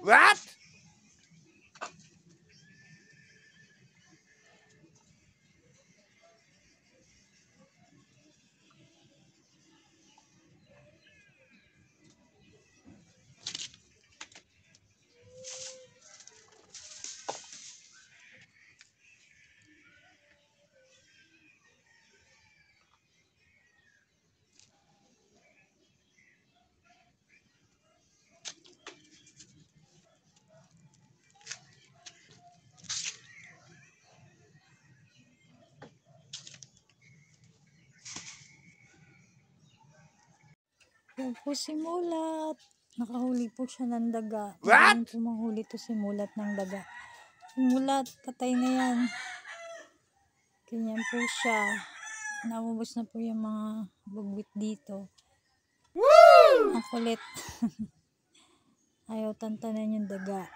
What? Yan po si Mulat. Nakahuli po siya ng daga. What? Magaling po manghuli to si Mulat ng daga. Si Mulat, patay na yan. Ganyan po siya. Naubos na po yung mga bugwit dito. Woo! Ang kulit. Ayaw tantanan yung daga.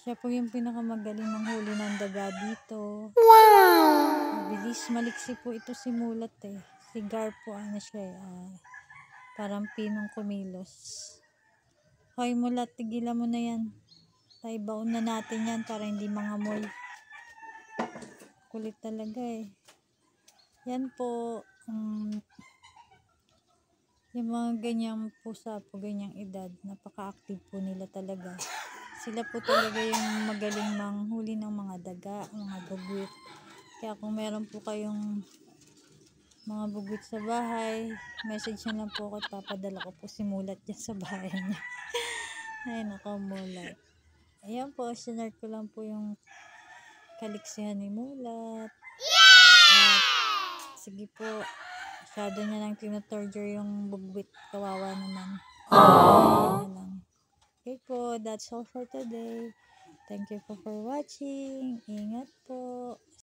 Siya po yung pinakamagaling manghuli ng daga dito. Wow! Mabilis, maliksi po ito si Mulat eh. Sigar po ano siya parang pinong kumilos. Hoy Mulat, tigilan mo na yan. Tayo baon na natin yan para hindi mangamoy. Kulit talaga eh. Yan po. Yung mga ganyang pusa po, ganyang edad, napaka-active po nila talaga. Sila po talaga yung magaling manghuli ng mga daga, mga bugwit. Kaya kung meron po kayong mga bugwit sa bahay, message na lang po ako at papadala ko po si Mulat dyan sa bahay niya. Ay nako, Mulat. Ayan po, sinare ko lang po yung kaliksihan ni Mulat. At sige po, masyado niya lang tinotorture yung bugwit. Kawawa naman. Aww. Okay po, that's all for today. Thank you po for watching. Ingat po.